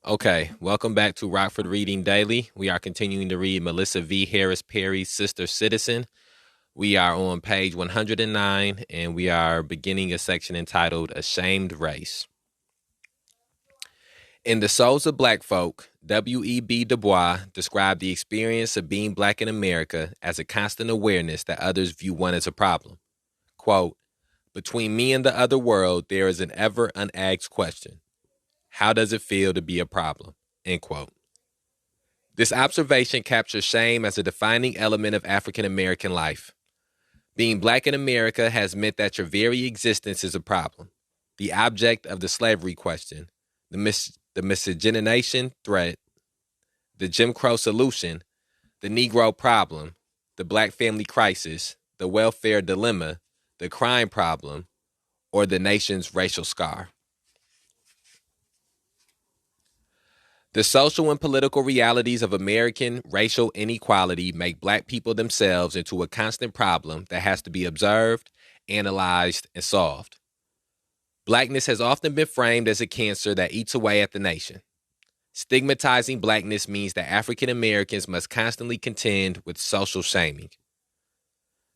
Okay, welcome back to Rockford Reading Daily. We are continuing to read Melissa V. Harris Perry's Sister Citizen. We are on page 109, and we are beginning a section entitled Ashamed Race. In The Souls of Black Folk, W.E.B. Du Bois described the experience of being black in America as a constant awareness that others view one as a problem. Quote, "Between me and the other world, there is an ever unasked question. How does it feel to be a problem?" End quote. This observation captures shame as a defining element of African American life. Being black in America has meant that your very existence is a problem, the object of the slavery question, the miscegenation threat, the Jim Crow solution, the Negro problem, the black family crisis, the welfare dilemma, the crime problem, or the nation's racial scar. The social and political realities of American racial inequality make black people themselves into a constant problem that has to be observed, analyzed, and solved. Blackness has often been framed as a cancer that eats away at the nation. Stigmatizing blackness means that African Americans must constantly contend with social shaming.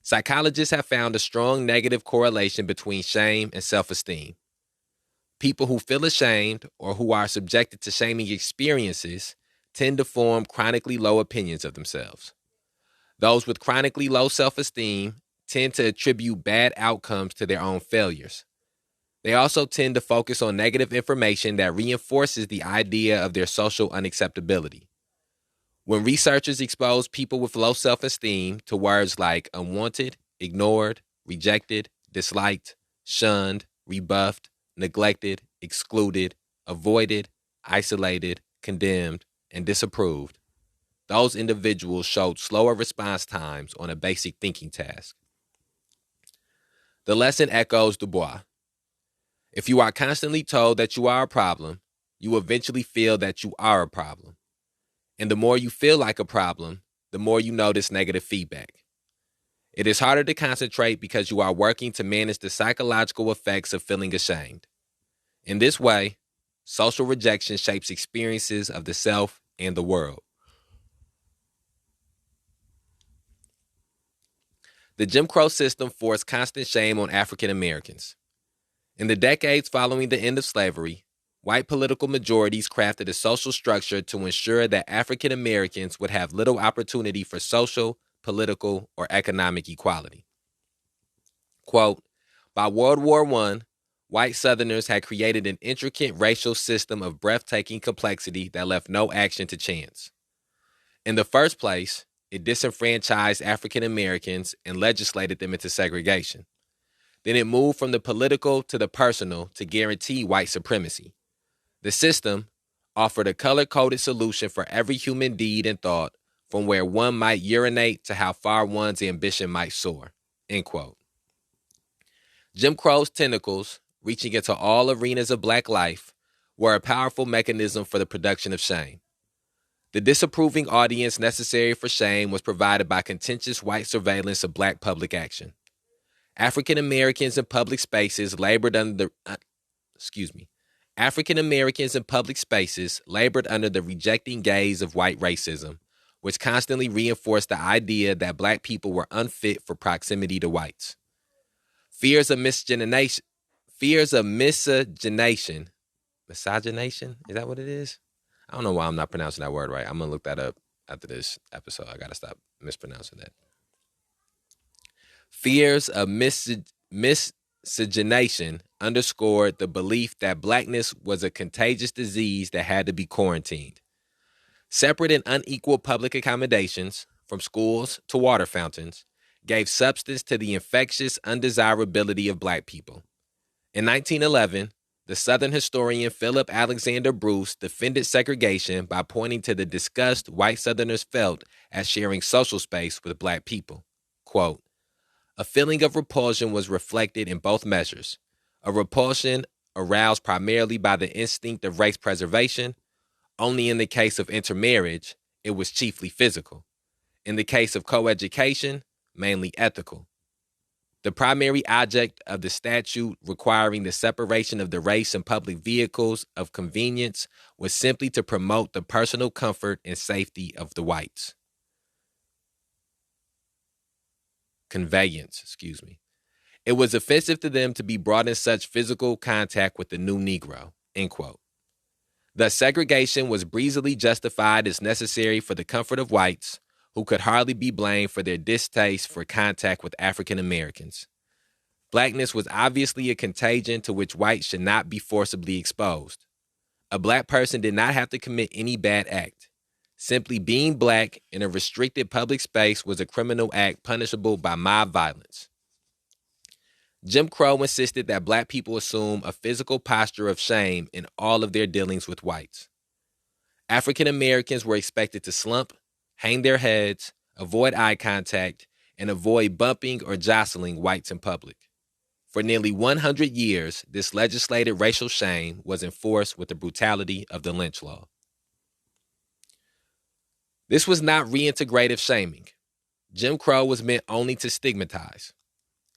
Psychologists have found a strong negative correlation between shame and self-esteem. People who feel ashamed or who are subjected to shaming experiences tend to form chronically low opinions of themselves. Those with chronically low self-esteem tend to attribute bad outcomes to their own failures. They also tend to focus on negative information that reinforces the idea of their social unacceptability. When researchers expose people with low self-esteem to words like unwanted, ignored, rejected, disliked, shunned, rebuffed, neglected, excluded, avoided, isolated, condemned, and disapproved, those individuals showed slower response times on a basic thinking task. The lesson echoes Du Bois. If you are constantly told that you are a problem, you eventually feel that you are a problem. And the more you feel like a problem, the more you notice negative feedback. It is harder to concentrate because you are working to manage the psychological effects of feeling ashamed. In this way, social rejection shapes experiences of the self and the world. The Jim Crow system forced constant shame on African Americans. In the decades following the end of slavery, white political majorities crafted a social structure to ensure that African Americans would have little opportunity for social, political, or economic equality. Quote, by World War I, white Southerners had created an intricate racial system of breathtaking complexity that left no action to chance. In the first place, it disenfranchised African Americans and legislated them into segregation. Then it moved from the political to the personal to guarantee white supremacy. The system offered a color-coded solution for every human deed and thought, from where one might urinate to how far one's ambition might soar. End quote. Jim Crow's tentacles, reaching into all arenas of black life, were a powerful mechanism for the production of shame. The disapproving audience necessary for shame was provided by contentious white surveillance of black public action. African Americans in public spaces labored under African Americans in public spaces labored under the rejecting gaze of white racism, which constantly reinforced the idea that black people were unfit for proximity to whites. Fears of miscegenation, miscegenation, is that what it is? I don't know why I'm not pronouncing that word right. I'm going to look that up after this episode. I got to stop mispronouncing that. Fears of miscegenation underscored the belief that blackness was a contagious disease that had to be quarantined. Separate and unequal public accommodations, from schools to water fountains, gave substance to the infectious undesirability of black people. In 1911, the Southern historian Philip Alexander Bruce defended segregation by pointing to the disgust white Southerners felt at sharing social space with black people. Quote, a feeling of repulsion was reflected in both measures, a repulsion aroused primarily by the instinct of race preservation. Only in the case of intermarriage, it was chiefly physical. In the case of coeducation, mainly ethical. The primary object of the statute requiring the separation of the race in public vehicles of convenience was simply to promote the personal comfort and safety of the whites. Conveyance. It was offensive to them to be brought in such physical contact with the new Negro, end quote. Thus, segregation was breezily justified as necessary for the comfort of whites, who could hardly be blamed for their distaste for contact with African Americans. Blackness was obviously a contagion to which whites should not be forcibly exposed. A black person did not have to commit any bad act. Simply being black in a restricted public space was a criminal act punishable by mob violence. Jim Crow insisted that black people assume a physical posture of shame in all of their dealings with whites. African Americans were expected to slump, hang their heads, avoid eye contact, and avoid bumping or jostling whites in public. For nearly 100 years, this legislated racial shame was enforced with the brutality of the lynch law. This was not reintegrative shaming. Jim Crow was meant only to stigmatize.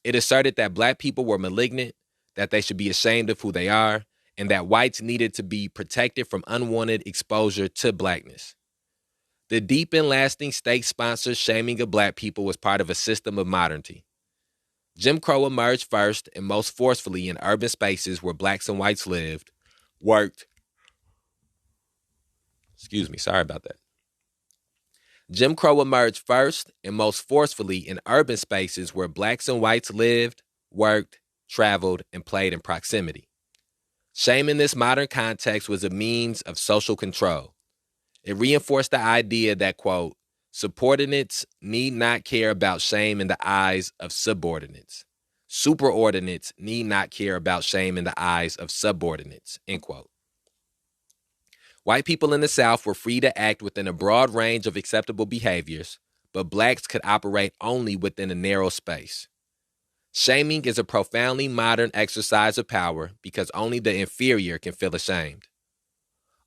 It asserted that black people were malignant, that they should be ashamed of who they are, and that whites needed to be protected from unwanted exposure to blackness. The deep and lasting state-sponsored shaming of black people was part of a system of modernty. Jim Crow emerged first and most forcefully in urban spaces where blacks and whites lived, worked. Jim Crow emerged first and most forcefully in urban spaces where blacks and whites lived, worked, traveled, and played in proximity. Shame in this modern context was a means of social control. It reinforced the idea that, quote, subordinates need not care about shame in the eyes of subordinates. Superordinates need not care about shame in the eyes of subordinates, end quote. White people in the South were free to act within a broad range of acceptable behaviors, but blacks could operate only within a narrow space. Shaming is a profoundly modern exercise of power because only the inferior can feel ashamed.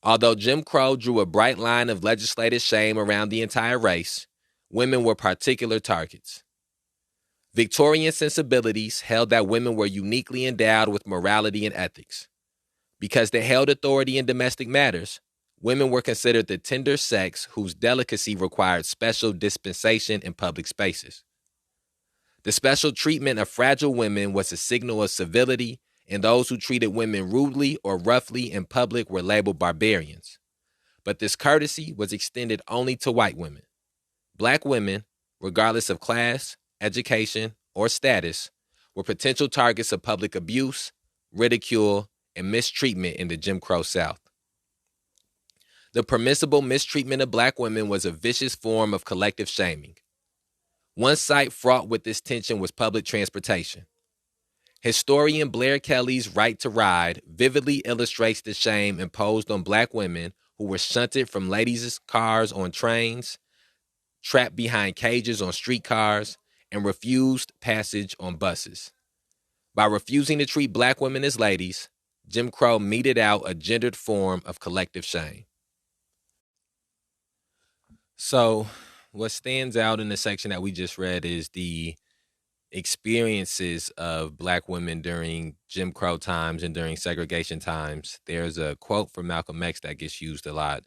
Although Jim Crow drew a bright line of legislated shame around the entire race, women were particular targets. Victorian sensibilities held that women were uniquely endowed with morality and ethics. Because they held authority in domestic matters, women were considered the tender sex whose delicacy required special dispensation in public spaces. The special treatment of fragile women was a signal of civility, and those who treated women rudely or roughly in public were labeled barbarians. But this courtesy was extended only to white women. Black women, regardless of class, education, or status, were potential targets of public abuse, ridicule, and mistreatment in the Jim Crow South. The permissible mistreatment of black women was a vicious form of collective shaming. One site fraught with this tension was public transportation. Historian Blair Kelly's Right to Ride vividly illustrates the shame imposed on black women who were shunted from ladies' cars on trains, trapped behind cages on streetcars, and refused passage on buses. By refusing to treat black women as ladies, Jim Crow meted out a gendered form of collective shame. So, what stands out in the section that we just read is the experiences of black women during Jim Crow times and during segregation times. There's a quote from Malcolm X that gets used a lot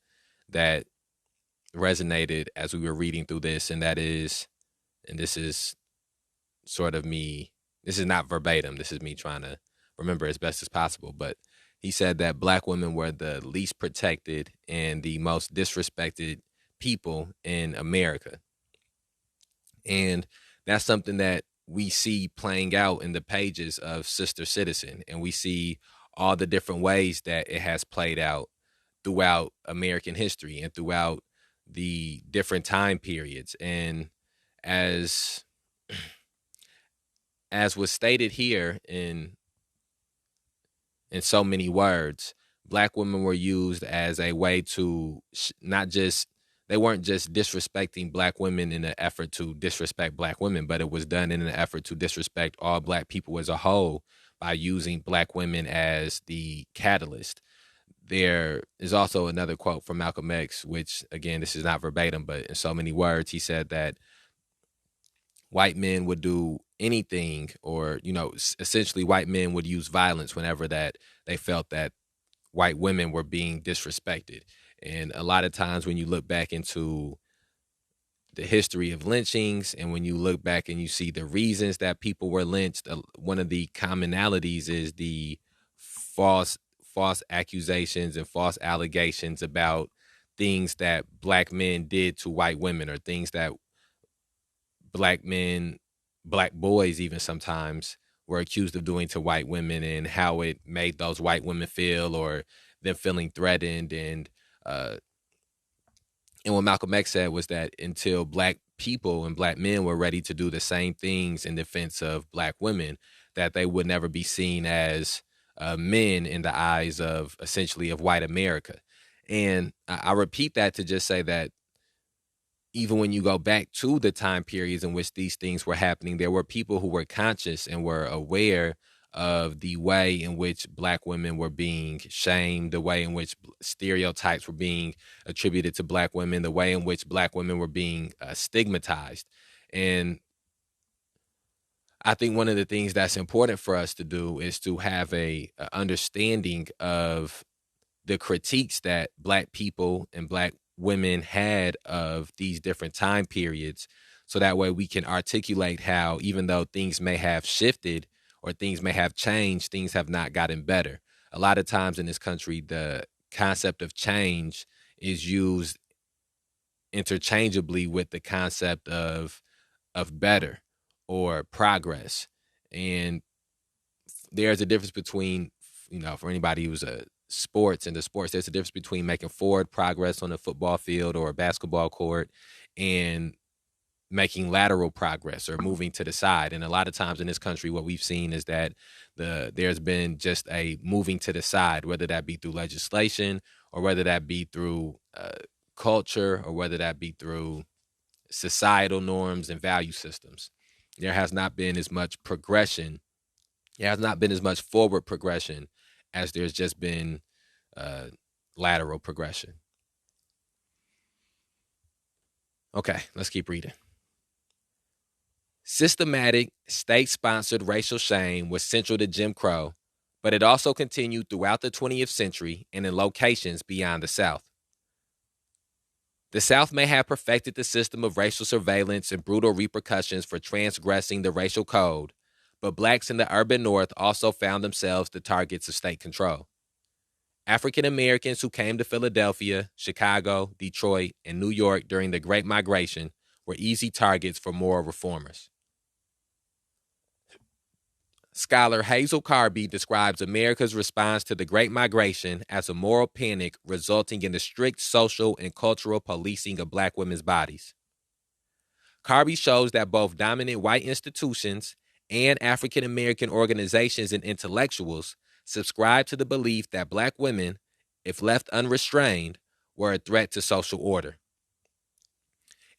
that resonated as we were reading through this, and that is, and this is sort of me, this is not verbatim, this is me trying to remember as best as possible, but he said that black women were the least protected and the most disrespected people in America. And that's something that we see playing out in the pages of Sister Citizen, and we see all the different ways that it has played out throughout American history and throughout the different time periods. And as was stated here in so many words, black women were used as a way to they weren't just disrespecting black women in an effort to disrespect black women, but it was done in an effort to disrespect all black people as a whole by using black women as the catalyst. There is also another quote from Malcolm X, which, again, this is not verbatim, but in so many words, he said that white men would do anything, or essentially white men would use violence whenever that they felt that white women were being disrespected. And a lot of times when you look back into the history of lynchings, and when you look back and you see the reasons that people were lynched, one of the commonalities is the false accusations and false allegations about things that black men did to white women, or things that black men, black boys even sometimes were accused of doing to white women, and how it made those white women feel, or them feeling threatened. Uh, and what Malcolm X said was that until black people and black men were ready to do the same things in defense of black women, that they would never be seen as men in the eyes of essentially of white America. And I repeat that to just say that even when you go back to the time periods in which these things were happening, there were people who were conscious and were aware of the way in which black women were being shamed, the way in which stereotypes were being attributed to black women, the way in which black women were being stigmatized. And I think one of the things that's important for us to do is to have a understanding of the critiques that black people and black women had of these different time periods, so that way we can articulate how, even though things may have shifted or things may have changed, things have not gotten better. A lot of times in this country, the concept of change is used interchangeably with the concept of better or progress. And there's a difference between, for anybody who's a sports, there's a difference between making forward progress on a football field or a basketball court and making lateral progress or moving to the side. And a lot of times in this country, what we've seen is that there's been just a moving to the side, whether that be through legislation or whether that be through culture or whether that be through societal norms and value systems. There has not been as much progression. There has not been as much forward progression as there's just been lateral progression. Okay, let's keep reading. Systematic, state-sponsored racial shame was central to Jim Crow, but it also continued throughout the 20th century and in locations beyond the South. The South may have perfected the system of racial surveillance and brutal repercussions for transgressing the racial code, but blacks in the urban North also found themselves the targets of state control. African Americans who came to Philadelphia, Chicago, Detroit, and New York during the Great Migration were easy targets for moral reformers. Scholar Hazel Carby describes America's response to the Great Migration as a moral panic resulting in the strict social and cultural policing of black women's bodies. Carby shows that both dominant white institutions and African American organizations and intellectuals subscribe to the belief that black women, if left unrestrained, were a threat to social order.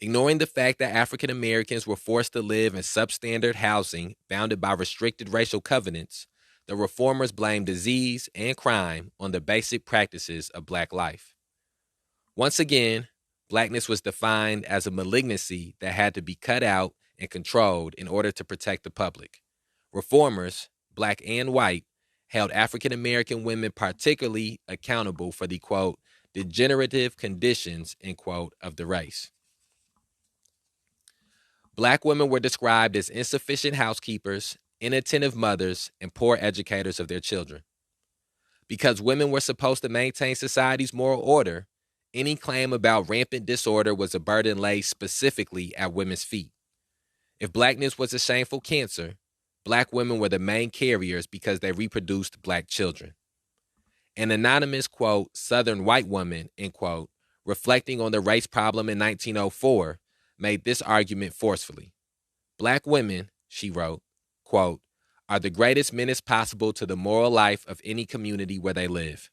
Ignoring the fact that African Americans were forced to live in substandard housing bounded by restricted racial covenants, the reformers blamed disease and crime on the basic practices of black life. Once again, blackness was defined as a malignancy that had to be cut out and controlled in order to protect the public. Reformers, black and white, held African American women particularly accountable for the, quote, degenerative conditions, end quote, of the race. Black women were described as insufficient housekeepers, inattentive mothers, and poor educators of their children. Because women were supposed to maintain society's moral order, any claim about rampant disorder was a burden laid specifically at women's feet. If blackness was a shameful cancer, black women were the main carriers because they reproduced black children. An anonymous, quote, Southern white woman, end quote, reflecting on the race problem in 1904, made this argument forcefully. Black women, she wrote, quote, are the greatest menace possible to the moral life of any community where they live,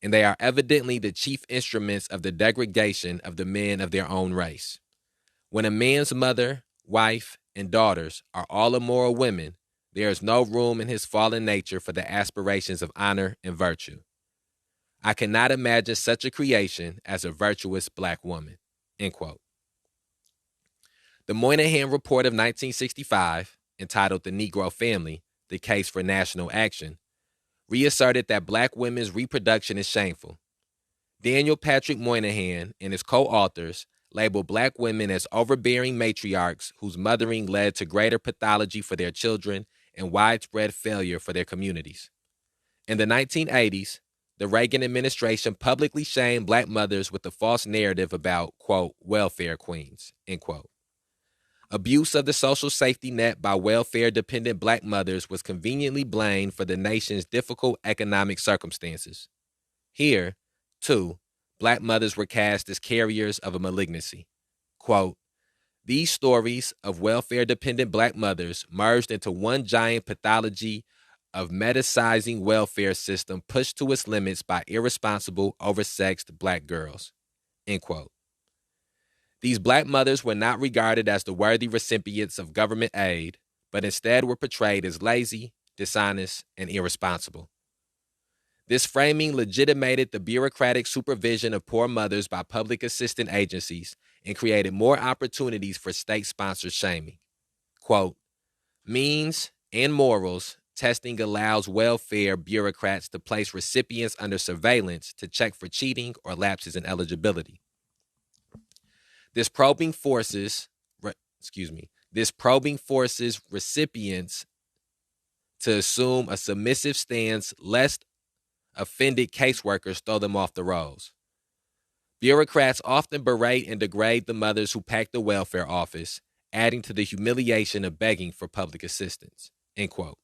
and they are evidently the chief instruments of the degradation of the men of their own race. When a man's mother, wife, and daughters are all immoral women, there is no room in his fallen nature for the aspirations of honor and virtue. I cannot imagine such a creation as a virtuous black woman, end quote. The Moynihan Report of 1965, entitled The Negro Family, The Case for National Action, reasserted that black women's reproduction is shameful. Daniel Patrick Moynihan and his co-authors labeled black women as overbearing matriarchs whose mothering led to greater pathology for their children and widespread failure for their communities. In the 1980s, the Reagan administration publicly shamed black mothers with the false narrative about, quote, welfare queens, end quote. Abuse of the social safety net by welfare-dependent black mothers was conveniently blamed for the nation's difficult economic circumstances. Here, too, black mothers were cast as carriers of a malignancy. Quote, these stories of welfare-dependent black mothers merged into one giant pathology of metasizing welfare system pushed to its limits by irresponsible, oversexed black girls, end quote. These black mothers were not regarded as the worthy recipients of government aid, but instead were portrayed as lazy, dishonest, and irresponsible. This framing legitimated the bureaucratic supervision of poor mothers by public assistance agencies and created more opportunities for state-sponsored shaming. Quote, means and morals testing allows welfare bureaucrats to place recipients under surveillance to check for cheating or lapses in eligibility. This probing forces recipients to assume a submissive stance lest offended caseworkers throw them off the rolls. Bureaucrats often berate and degrade the mothers who pack the welfare office, adding to the humiliation of begging for public assistance, end quote.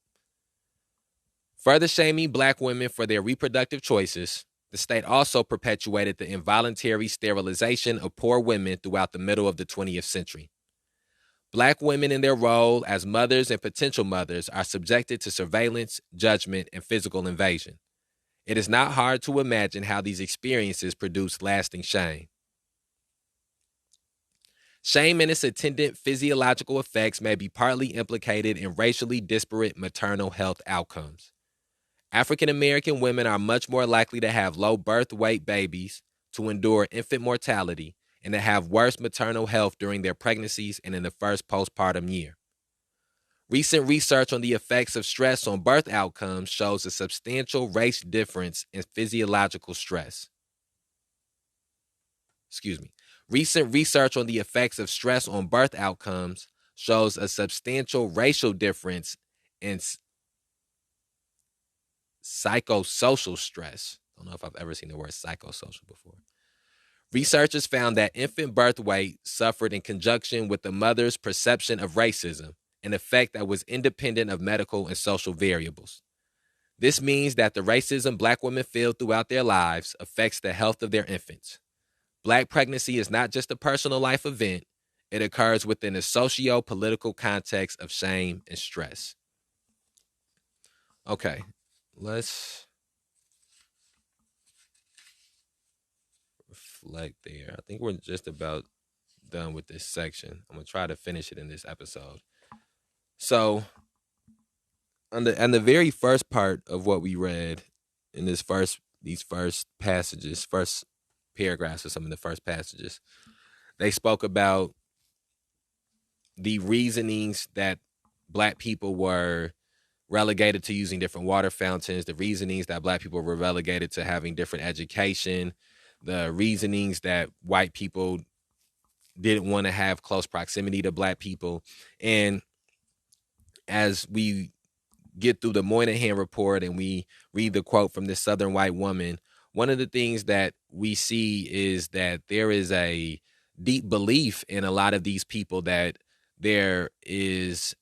Further shaming black women for their reproductive choices, the state also perpetuated the involuntary sterilization of poor women throughout the middle of the 20th century. Black women in their role as mothers and potential mothers are subjected to surveillance, judgment, and physical invasion. It is not hard to imagine how these experiences produce lasting shame. Shame and its attendant physiological effects may be partly implicated in racially disparate maternal health outcomes. African American women are much more likely to have low birth weight babies, to endure infant mortality, and to have worse maternal health during their pregnancies and in the first postpartum year. Recent research on the effects of stress on birth outcomes shows a substantial race difference in physiological stress. Recent research on the effects of stress on birth outcomes shows a substantial racial difference in psychosocial stress. I don't know if I've ever seen the word psychosocial before. Researchers found that infant birth weight suffered in conjunction with the mother's perception of racism, an effect that was independent of medical and social variables. This means that the racism black women feel throughout their lives affects the health of their infants. Black pregnancy is not just a personal life event, it occurs within a socio-political context of shame and stress. Okay, let's reflect there. I think we're just about done with this section. I'm going to try to finish it in this episode. So, on the very first part of what we read in these first passages, first paragraphs of some of the first passages, they spoke about the reasonings that black people were relegated to using different water fountains, the reasonings that black people were relegated to having different education, the reasonings that white people didn't want to have close proximity to black people. And as we get through the Moynihan report and we read the quote from this Southern white woman, one of the things that we see is that there is a deep belief in a lot of these people that there is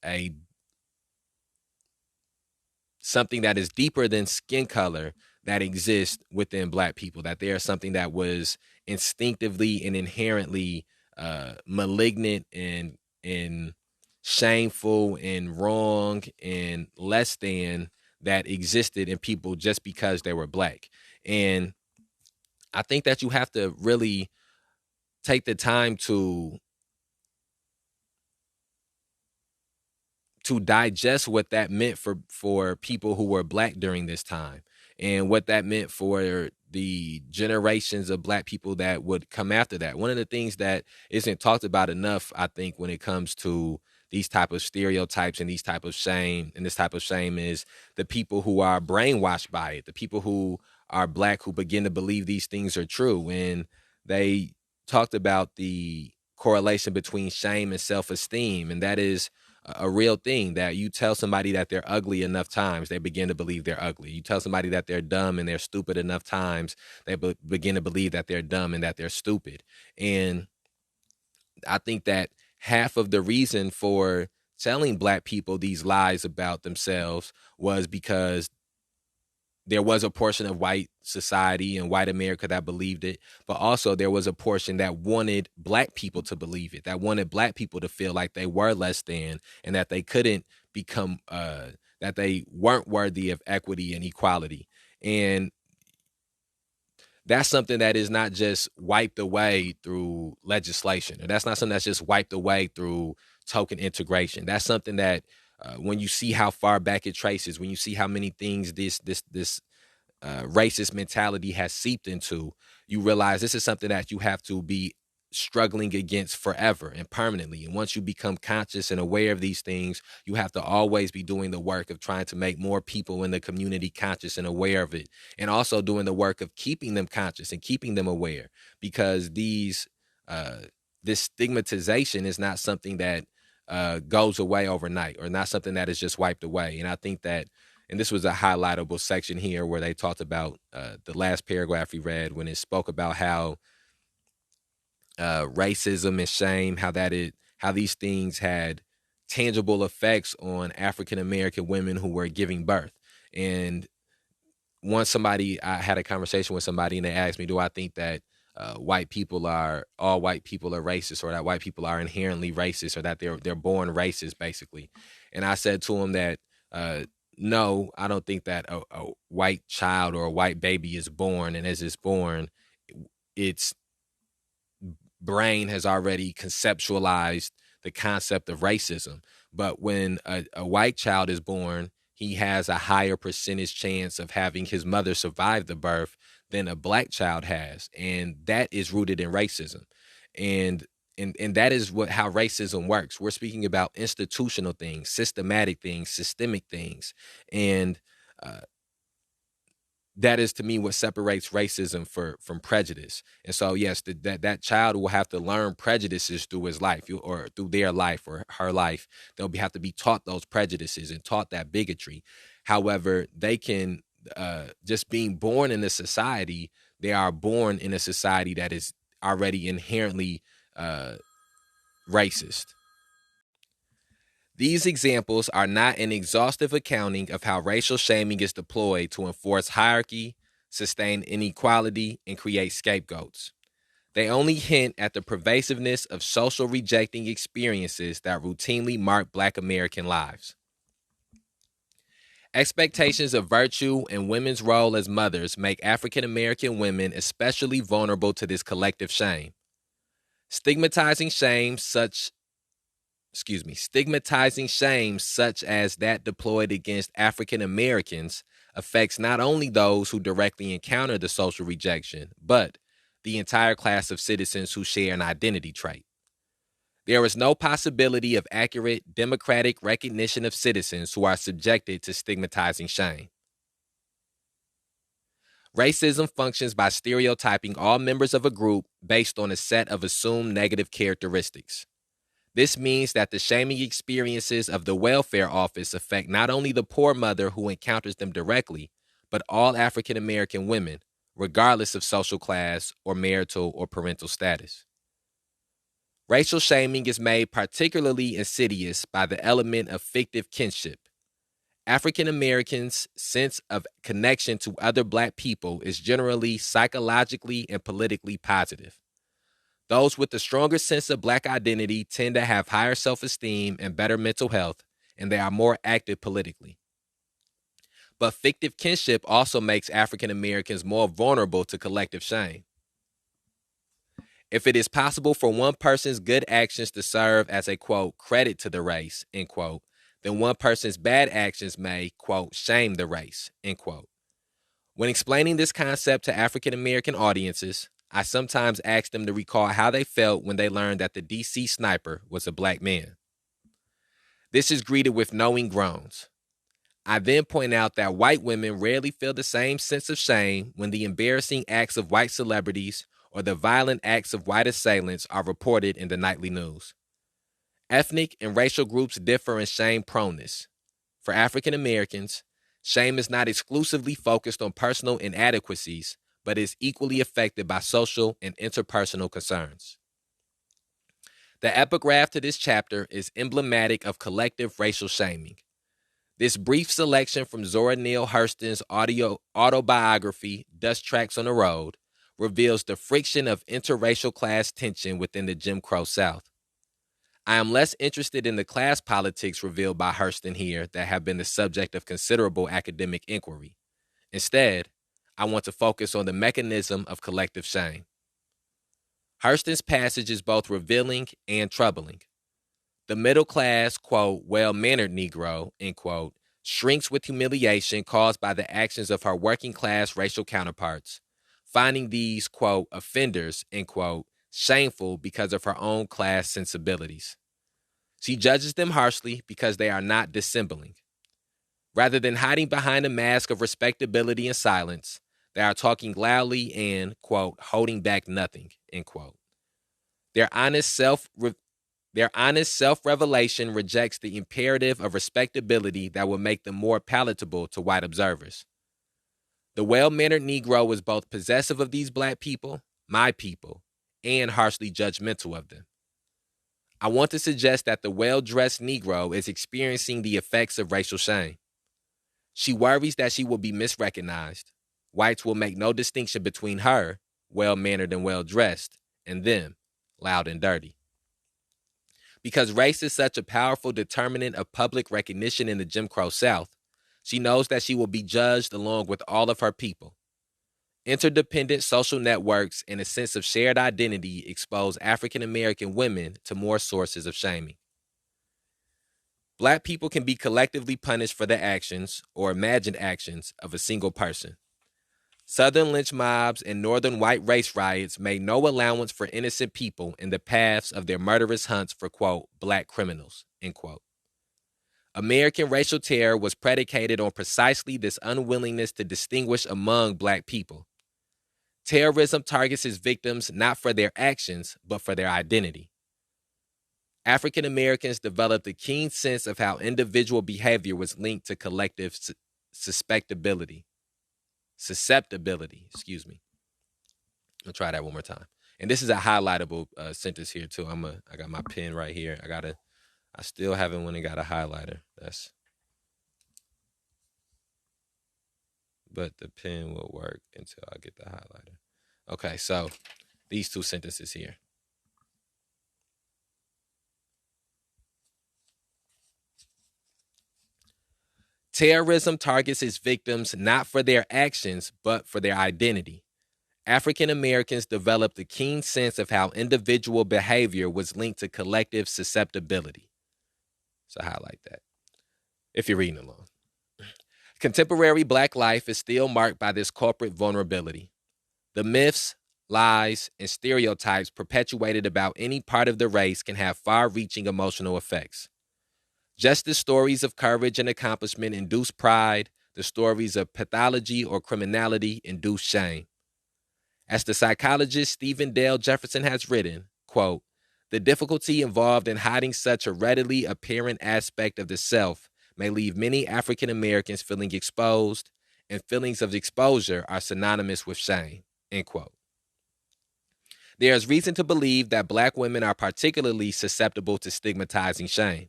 something that is deeper than skin color that exists within black people, that there's something that was instinctively and inherently malignant and shameful and wrong and less than that existed in people just because they were black. And I think that you have to really take the time to digest what that meant for people who were black during this time and what that meant for the generations of black people that would come after that. One of the things that isn't talked about enough, I think, when it comes to these type of stereotypes and these type of shame. And this type of shame is the people who are brainwashed by it, the people who are Black who begin to believe these things are true. And they talked about the correlation between shame and self-esteem, and that is a real thing. That you tell somebody that they're ugly enough times, they begin to believe they're ugly. You tell somebody that they're dumb and they're stupid enough times, they begin to believe that they're dumb and that they're stupid. And I think that half of the reason for telling Black people these lies about themselves was because there was a portion of white society and white America that believed it, but also there was a portion that wanted Black people to believe it, that wanted Black people to feel like they were less than and that they couldn't become, that they weren't worthy of equity and equality. And that's something that is not just wiped away through legislation, or that's not something that's just wiped away through token integration. That's something that when you see how far back it traces, when you see how many things this racist mentality has seeped into, you realize this is something that you have to be struggling against forever and permanently. And once you become conscious and aware of these things, you have to always be doing the work of trying to make more people in the community conscious and aware of it, and also doing the work of keeping them conscious and keeping them aware, because this stigmatization is not something that goes away overnight, or not something that is just wiped away. And I think that, and this was a highlightable section here where they talked about the last paragraph we read, when it spoke about how racism and shame, how these things had tangible effects on African American women who were giving birth. And I had a conversation with somebody and they asked me, do I think that all white people are racist, or that white people are inherently racist, or that they're born racist, basically? And I said to him that no, I don't think that a white child or a white baby is born, and as it's born, its brain has already conceptualized the concept of racism. But when a white child is born, he has a higher percentage chance of having his mother survive the birth than a Black child has, and that is rooted in racism. And that is how racism works. We're speaking about institutional things, systematic things, systemic things, and that is, to me, what separates racism from prejudice. And so, yes, that child will have to learn prejudices through his life, or through their life or her life. They'll have to be taught those prejudices and taught that bigotry. However, they can, just being born in a society, they are born in a society that is already inherently racist. These examples are not an exhaustive accounting of how racial shaming is deployed to enforce hierarchy, sustain inequality, and create scapegoats. They only hint at the pervasiveness of social rejecting experiences that routinely mark Black American lives. Expectations of virtue and women's role as mothers make African American women especially vulnerable to this collective shame. Stigmatizing shame such as that deployed against African Americans affects not only those who directly encounter the social rejection, but the entire class of citizens who share an identity trait. There is no possibility of accurate democratic recognition of citizens who are subjected to stigmatizing shame. Racism functions by stereotyping all members of a group based on a set of assumed negative characteristics. This means that the shaming experiences of the welfare office affect not only the poor mother who encounters them directly, but all African American women, regardless of social class or marital or parental status. Racial shaming is made particularly insidious by the element of fictive kinship. African Americans' sense of connection to other Black people is generally psychologically and politically positive. Those with a stronger sense of Black identity tend to have higher self-esteem and better mental health, and they are more active politically. But fictive kinship also makes African Americans more vulnerable to collective shame. If it is possible for one person's good actions to serve as a, quote, credit to the race, end quote, then one person's bad actions may, quote, shame the race, end quote. When explaining this concept to African American audiences, I sometimes ask them to recall how they felt when they learned that the DC sniper was a Black man. This is greeted with knowing groans. I then point out that white women rarely feel the same sense of shame when the embarrassing acts of white celebrities or the violent acts of white assailants are reported in the nightly news. Ethnic and racial groups differ in shame proneness. For African Americans, shame is not exclusively focused on personal inadequacies, but is equally affected by social and interpersonal concerns. The epigraph to this chapter is emblematic of collective racial shaming. This brief selection from Zora Neale Hurston's autobiography, Dust Tracks on the Road, reveals the friction of interracial class tension within the Jim Crow South. I am less interested in the class politics revealed by Hurston here that have been the subject of considerable academic inquiry. Instead, I want to focus on the mechanism of collective shame. Hurston's passage is both revealing and troubling. The middle class, quote, well-mannered Negro, end quote, shrinks with humiliation caused by the actions of her working class racial counterparts, finding these, quote, offenders, end quote, shameful because of her own class sensibilities. She judges them harshly because they are not dissembling. Rather than hiding behind a mask of respectability and silence, they are talking loudly and, quote, holding back nothing, end quote. Their honest self-revelation rejects the imperative of respectability that would make them more palatable to white observers. The well-mannered Negro is both possessive of these black people, my people, and harshly judgmental of them. I want to suggest that the well-dressed Negro is experiencing the effects of racial shame. She worries that she will be misrecognized. Whites will make no distinction between her, well-mannered and well-dressed, and them, loud and dirty. Because race is such a powerful determinant of public recognition in the Jim Crow South, she knows that she will be judged along with all of her people. Interdependent social networks and a sense of shared identity expose African American women to more sources of shaming. Black people can be collectively punished for the actions or imagined actions of a single person. Southern lynch mobs and northern white race riots made no allowance for innocent people in the paths of their murderous hunts for, quote, black criminals, end quote. American racial terror was predicated on precisely this unwillingness to distinguish among black people. Terrorism targets its victims not for their actions, but for their identity. African Americans developed a keen sense of how individual behavior was linked to collective susceptibility. I'll try that one more time. And this is a highlightable sentence here too. I got my pen right here. I still haven't went and got a highlighter. But the pen will work until I get the highlighter. Okay, so these two sentences here. Terrorism targets its victims not for their actions, but for their identity. African Americans developed a keen sense of how individual behavior was linked to collective susceptibility. So highlight that if you're reading along. Contemporary black life is still marked by this corporate vulnerability. The myths, lies, and stereotypes perpetuated about any part of the race can have far-reaching emotional effects. Just as stories of courage and accomplishment induce pride, the stories of pathology or criminality induce shame. As the psychologist Stephen Dale Jefferson has written, quote, the difficulty involved in hiding such a readily apparent aspect of the self may leave many African Americans feeling exposed, and feelings of exposure are synonymous with shame, end quote. There is reason to believe that black women are particularly susceptible to stigmatizing shame.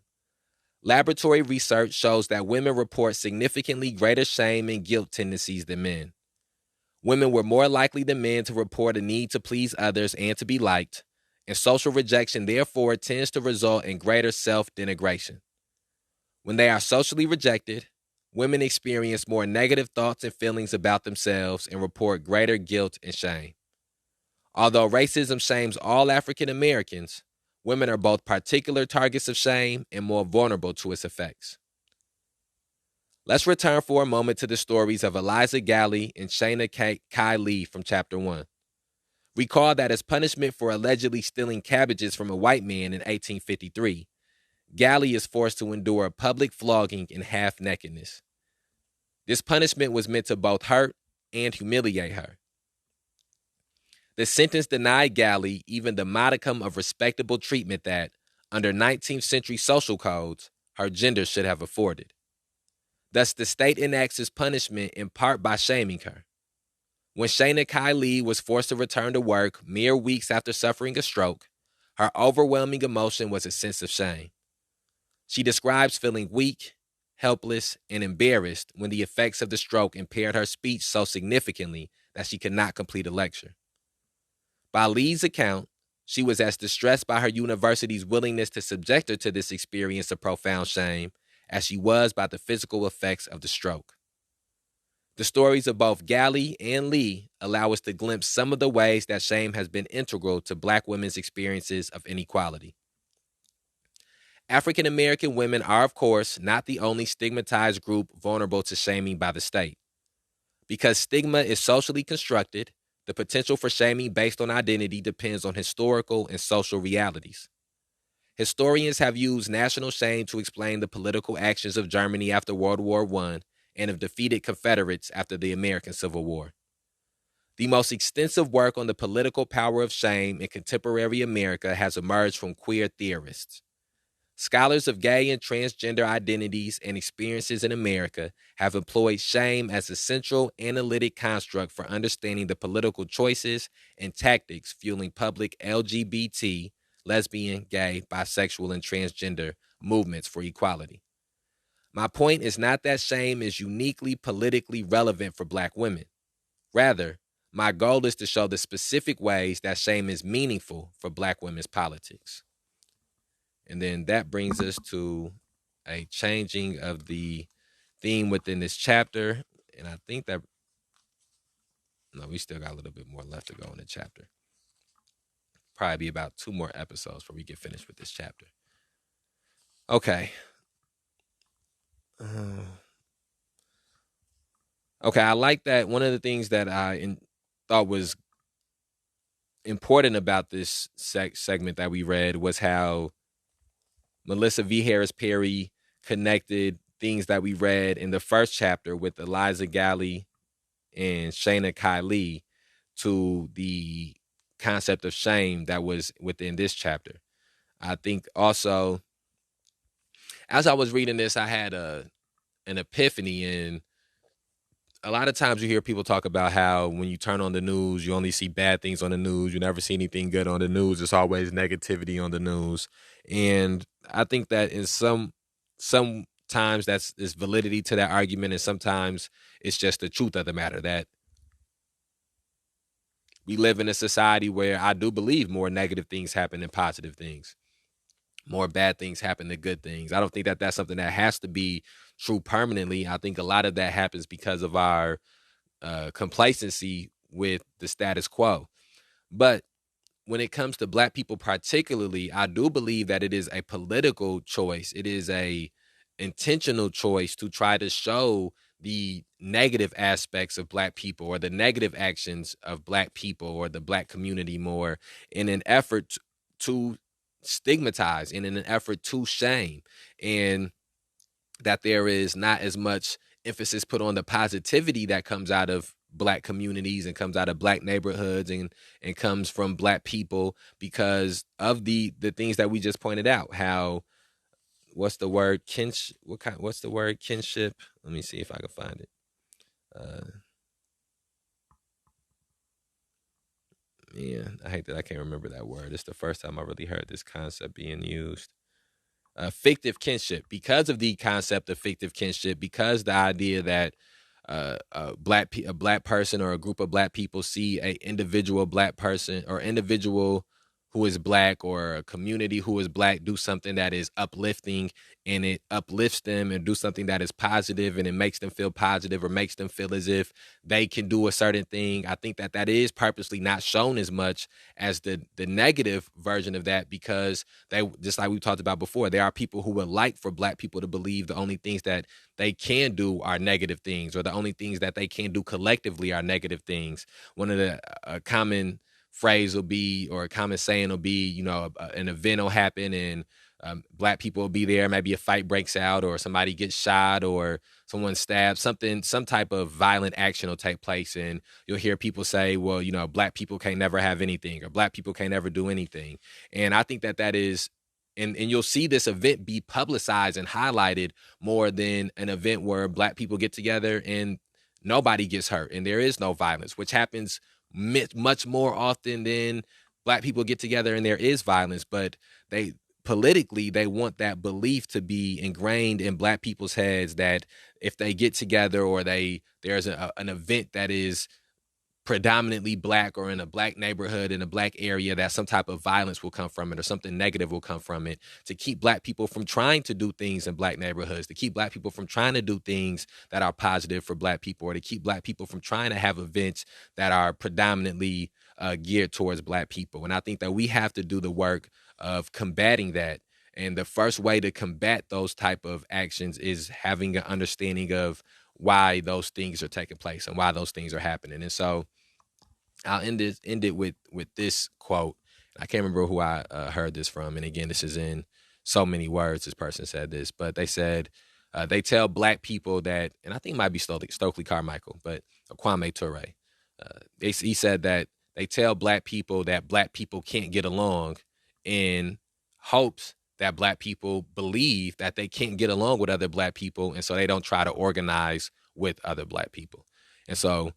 Laboratory research shows that women report significantly greater shame and guilt tendencies than men. Women were more likely than men to report a need to please others and to be liked, and social rejection therefore tends to result in greater self-denigration. When they are socially rejected, women experience more negative thoughts and feelings about themselves and report greater guilt and shame. Although racism shames all African Americans, women are both particular targets of shame and more vulnerable to its effects. Let's return for a moment to the stories of Eliza Galley and Shayna Kai Lee from Chapter 1. Recall that as punishment for allegedly stealing cabbages from a white man in 1853, Galley is forced to endure a public flogging in half-nakedness. This punishment was meant to both hurt and humiliate her. The sentence denied Galley even the modicum of respectable treatment that, under 19th century social codes, her gender should have afforded. Thus, the state enacts its punishment in part by shaming her. When Shayna Kylie was forced to return to work mere weeks after suffering a stroke, her overwhelming emotion was a sense of shame. She describes feeling weak, helpless, and embarrassed when the effects of the stroke impaired her speech so significantly that she could not complete a lecture. By Lee's account, she was as distressed by her university's willingness to subject her to this experience of profound shame as she was by the physical effects of the stroke. The stories of both Galley and Lee allow us to glimpse some of the ways that shame has been integral to Black women's experiences of inequality. African American women are, of course, not the only stigmatized group vulnerable to shaming by the state. Because stigma is socially constructed, the potential for shaming based on identity depends on historical and social realities. Historians have used national shame to explain the political actions of Germany after World War I and of defeated Confederates after the American Civil War. The most extensive work on the political power of shame in contemporary America has emerged from queer theorists. Scholars of gay and transgender identities and experiences in America have employed shame as a central analytic construct for understanding the political choices and tactics fueling public LGBT, lesbian, gay, bisexual, and transgender movements for equality. My point is not that shame is uniquely politically relevant for Black women. Rather, my goal is to show the specific ways that shame is meaningful for Black women's politics. And then that brings us to a changing of the theme within this chapter. And I think that, no, we still got a little bit more left to go in the chapter. Probably be about 2 more episodes before we get finished with this chapter. Okay. Okay, I like that. One of the things that I thought was important about this segment that we read was how Melissa V. Harris Perry connected things that we read in the first chapter with Eliza Galley and Shayna Kylie to the concept of shame that was within this chapter. I think also, as I was reading this, I had an epiphany. And a lot of times you hear people talk about how when you turn on the news, you only see bad things on the news. You never see anything good on the news. It's always negativity on the news. And I think that in sometimes there's validity to that argument, and sometimes it's just the truth of the matter that we live in a society where I do believe more negative things happen than positive things. More bad things happen than good things. I don't think that that's something that has to be true permanently. I think a lot of that happens because of our complacency with the status quo. But when it comes to Black people particularly, I do believe that it is a political choice. It is a intentional choice to try to show the negative aspects of Black people or the negative actions of Black people or the Black community more in an effort to stigmatize, in an effort to shame, and that there is not as much emphasis put on the positivity that comes out of Black communities and comes out of Black neighborhoods and comes from Black people because of the things that we just pointed out. How, what's the word? What's the word? Kinship. Let me see if I can find it. Man, I hate that I can't remember that word. It's the first time I really heard this concept being used. Fictive kinship. Because of the concept of fictive kinship, because the idea that a black person or a group of Black people see a individual Black person or individual who is Black or a community who is Black do something that is uplifting, and it uplifts them, and do something that is positive and it makes them feel positive or makes them feel as if they can do a certain thing. I think that that is purposely not shown as much as the negative version of that, because they, just like we talked about before, there are people who would like for Black people to believe the only things that they can do are negative things, or the only things that they can do collectively are negative things. One of the common phrase will be, or a common saying will be, an event will happen and Black people will be there. Maybe a fight breaks out, or somebody gets shot, or someone stabbed. Some type of violent action will take place, and you'll hear people say, "Well, Black people can't never have anything, or Black people can't never do anything." And I think that is, and you'll see this event be publicized and highlighted more than an event where Black people get together and nobody gets hurt and there is no violence, which happens much more often than Black people get together and there is violence. But they politically, they want that belief to be ingrained in Black people's heads that if they get together or there's an event that is predominantly Black or in a Black neighborhood in a Black area, that some type of violence will come from it or something negative will come from it, to keep Black people from trying to do things in Black neighborhoods, to keep Black people from trying to do things that are positive for Black people, or to keep Black people from trying to have events that are predominantly geared towards Black people. And I think that we have to do the work of combating that. And the first way to combat those type of actions is having an understanding of why those things are taking place and why those things are happening. And so I'll end it with this quote. I can't remember who I heard this from. And again, this is in so many words. This person said this, but they said they tell Black people that, and I think it might be Stokely Carmichael, but Kwame Ture. He said that they tell Black people that Black people can't get along in hopes that Black people believe that they can't get along with other Black people, and so they don't try to organize with other Black people. And so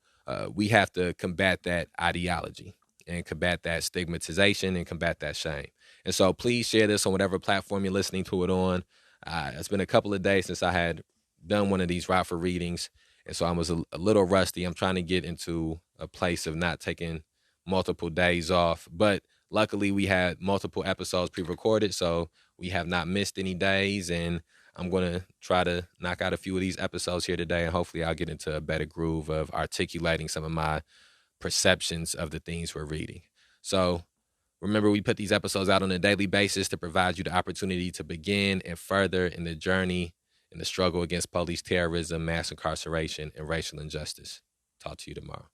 we have to combat that ideology and combat that stigmatization and combat that shame. And so please share this on whatever platform you're listening to it on. It's been a couple of days since I had done one of these Rockford readings, and so I was a little rusty. I'm trying to get into a place of not taking multiple days off, but luckily we had multiple episodes pre-recorded, so we have not missed any days, and I'm going to try to knock out a few of these episodes here today, and hopefully I'll get into a better groove of articulating some of my perceptions of the things we're reading. So remember, we put these episodes out on a daily basis to provide you the opportunity to begin and further in the journey in the struggle against police terrorism, mass incarceration, and racial injustice. Talk to you tomorrow.